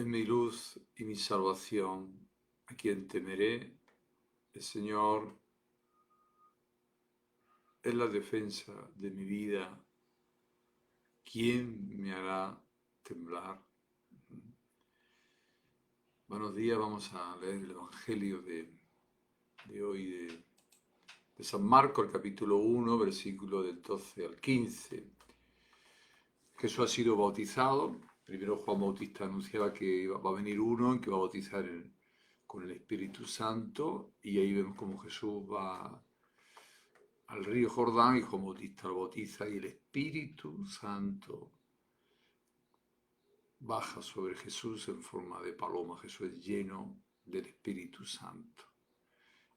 Es mi luz y mi salvación, a quien temeré. El Señor es la defensa de mi vida. ¿Quién me hará temblar? Buenos días, vamos a leer el Evangelio de hoy de San Marcos, el capítulo 1, versículo del 12 al 15. Jesús ha sido bautizado. Primero Juan Bautista anunciaba que va a venir uno en que va a bautizar con el Espíritu Santo, y ahí vemos cómo Jesús va al río Jordán y Juan Bautista lo bautiza y el Espíritu Santo baja sobre Jesús en forma de paloma. Jesús es lleno del Espíritu Santo.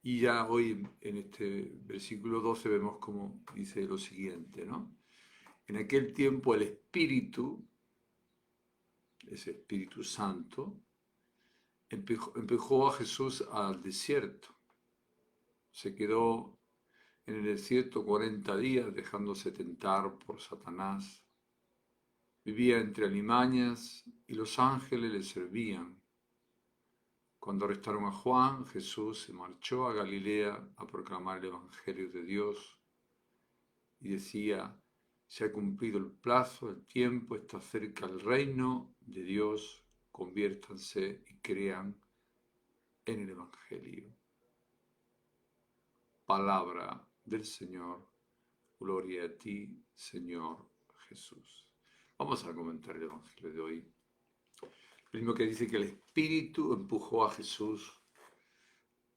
Y ya hoy en este versículo 12 vemos cómo dice lo siguiente, ¿no? En aquel tiempo el Espíritu, ese Espíritu Santo, empujó a Jesús al desierto. Se quedó en el desierto 40 días dejándose tentar por Satanás. Vivía entre alimañas y los ángeles le servían. Cuando arrestaron a Juan, Jesús se marchó a Galilea a proclamar el Evangelio de Dios y decía: se ha cumplido el plazo, el tiempo, está cerca el reino de Dios, conviértanse y crean en el Evangelio. Palabra del Señor, gloria a ti, Señor Jesús. Vamos a comentar el Evangelio de hoy. Primero que dice que el Espíritu empujó a Jesús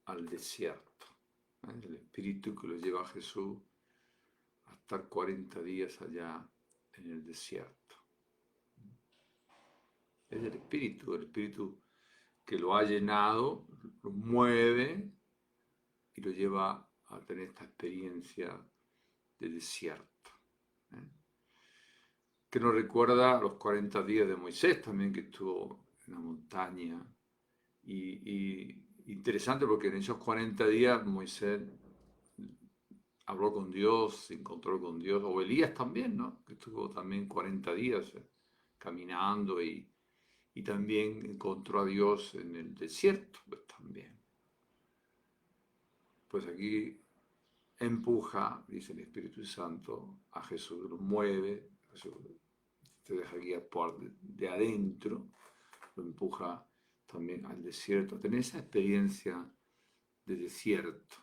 al desierto. El Espíritu que lo lleva a Jesús a estar 40 días allá en el desierto. Es el Espíritu que lo ha llenado, lo mueve y lo lleva a tener esta experiencia de desierto. Que nos recuerda a los 40 días de Moisés también, que estuvo en la montaña. Y interesante porque en esos 40 días Moisés habló con Dios, se encontró con Dios, o Elías también, ¿no? Que estuvo también 40 días caminando y también encontró a Dios en el desierto, pues también. Pues aquí empuja, dice el Espíritu Santo, a Jesús, lo mueve, Jesús te deja guiar por de adentro, lo empuja también al desierto, a tener esa experiencia de desierto.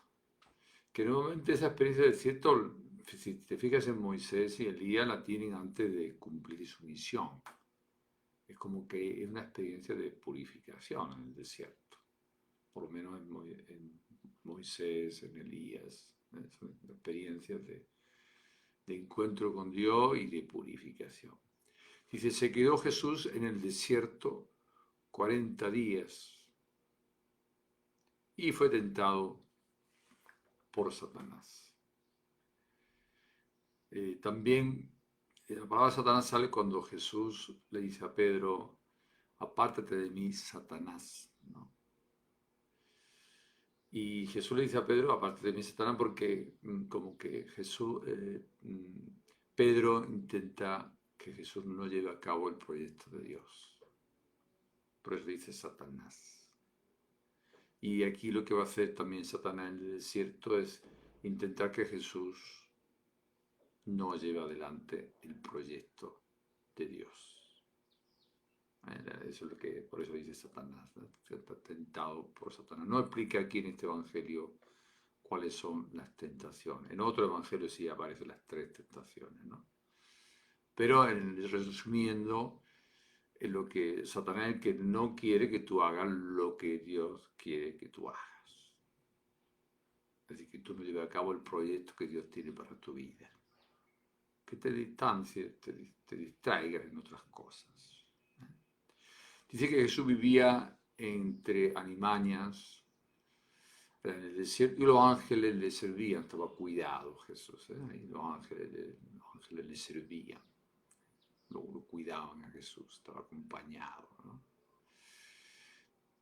Que nuevamente esa experiencia de desierto, si te fijas en Moisés y Elías, la tienen antes de cumplir su misión. Es como que es una experiencia de purificación en el desierto. Por lo menos en Moisés, en Elías. Son experiencias de encuentro con Dios y de purificación. Dice, se quedó Jesús en el desierto 40 días y fue tentado por Satanás. También la palabra Satanás sale cuando Jesús le dice a Pedro: apártate de mí, Satanás, ¿no? Y Jesús le dice a Pedro: apártate de mí, Satanás, porque como que Pedro intenta que Jesús no lleve a cabo el proyecto de Dios. Por eso dice Satanás. Y aquí lo que va a hacer también Satanás en el desierto es intentar que Jesús no lleve adelante el proyecto de Dios. Eso es lo que, por eso dice Satanás, ¿no? Está tentado por Satanás. No explica aquí en este evangelio cuáles son las tentaciones. En otro evangelio sí aparecen las 3 tentaciones, ¿no? Pero resumiendo, es lo que Satanás es el que no quiere que tú hagas lo que Dios quiere que tú hagas. Es decir, que tú no lleves a cabo el proyecto que Dios tiene para tu vida. Que te distancies, te distraigas en otras cosas. Dice que Jesús vivía entre alimañas en el desierto y los ángeles le servían, estaba cuidado Jesús, y los ángeles le servían, lo cuidaban a Jesús, estaba acompañado, ¿no?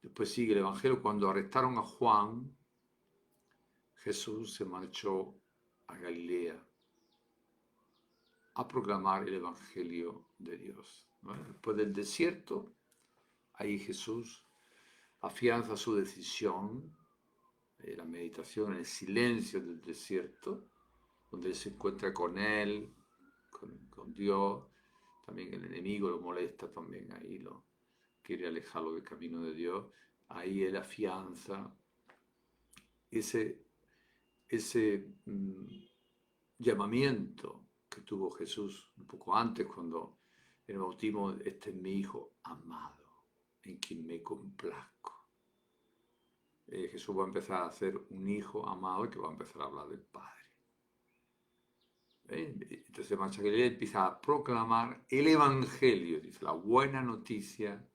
Después sigue el Evangelio: cuando arrestaron a Juan, Jesús se marchó a Galilea a proclamar el Evangelio de Dios, ¿no? Después del desierto ahí Jesús afianza su decisión, la meditación, el silencio del desierto, donde él se encuentra con él, con Dios. También el enemigo lo molesta también, ahí lo quiere alejarlo del camino de Dios. Ahí él afianza ese llamamiento que tuvo Jesús un poco antes, cuando en el bautismo: este es mi Hijo amado, en quien me complazco. Jesús va a empezar a ser un hijo amado que va a empezar a hablar del Padre. Entonces Marcha Galilea empieza a proclamar el Evangelio, dice la buena noticia.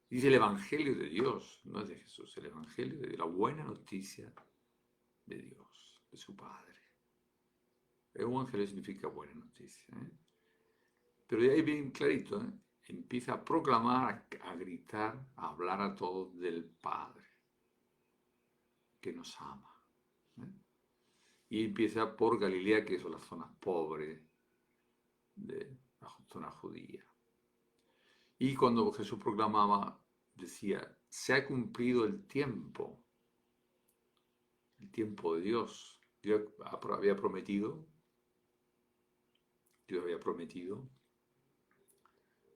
Dice el Evangelio de Dios, no es de Jesús, el Evangelio de Dios, la buena noticia de Dios, de su Padre. El Evangelio significa buena noticia. Pero de ahí bien clarito, empieza a proclamar, a gritar, a hablar a todos del Padre, que nos ama. Y empieza por Galilea, que son las zonas pobres de la zona judía. Y cuando Jesús proclamaba, decía: se ha cumplido el tiempo de Dios. Dios había prometido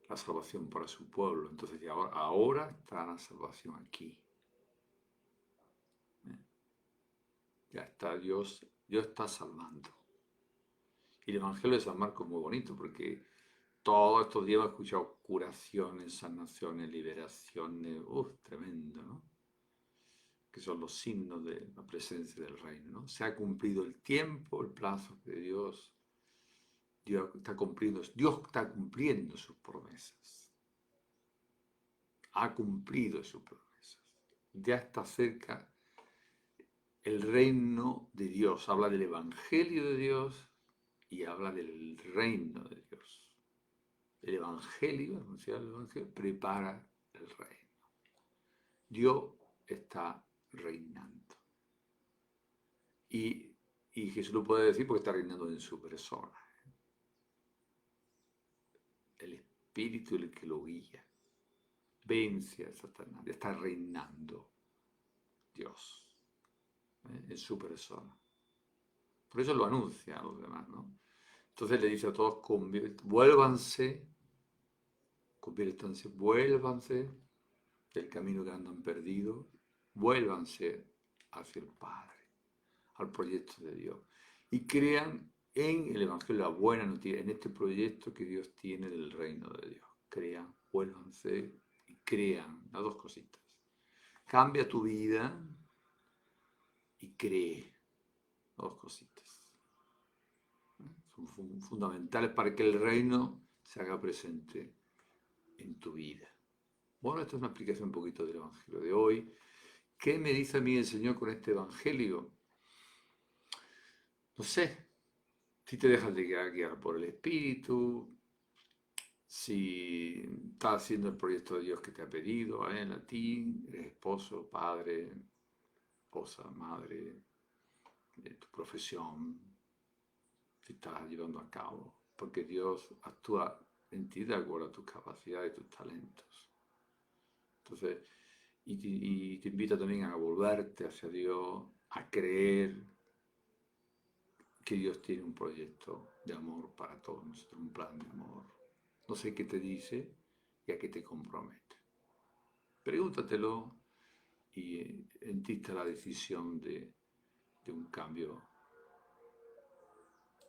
la salvación para su pueblo. Entonces ahora está la salvación aquí. Ya está Dios está salvando. Y el Evangelio de San Marcos es muy bonito, porque todos estos días hemos escuchado curaciones, sanaciones, liberaciones, tremendo, ¿no? Que son los signos de la presencia del reino, ¿no? Se ha cumplido el tiempo, el plazo de Dios. Dios está cumpliendo sus promesas. Ha cumplido sus promesas. Ya está cerca el reino de Dios. Habla del Evangelio de Dios y habla del reino de Dios. El Evangelio, anunciar el Evangelio, prepara el reino. Dios está reinando. Y Jesús lo puede decir porque está reinando en su persona. El Espíritu es el que lo guía. Vence a Satanás. Está reinando Dios en su persona. Por eso lo anuncia a los demás, ¿no? Entonces le dice a todos: vuélvanse del camino que andan perdidos, vuélvanse hacia el Padre, al proyecto de Dios, y crean en el Evangelio, la buena noticia, en este proyecto que Dios tiene del reino de Dios. Crean, vuélvanse y crean, las dos cositas. Cambia tu vida y cree, las dos cositas. Son fundamentales para que el reino se haga presente en tu vida. Bueno, esta es una explicación un poquito del Evangelio de hoy. ¿Qué me dice a mí el Señor con este Evangelio? No sé, si te dejas de guiar por el Espíritu, si estás haciendo el proyecto de Dios que te ha pedido a él, a ti, eres esposo, padre, esposa, madre, de tu profesión, si estás llevando a cabo, porque Dios actúa en ti de acuerdo a tus capacidades y tus talentos. Entonces, y te invita también a volverte hacia Dios, a creer que Dios tiene un proyecto de amor para todos nosotros, un plan de amor. No sé qué te dice y a qué te compromete. Pregúntatelo y en ti está la decisión de un cambio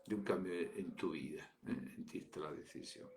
en tu vida. En ti está la decisión.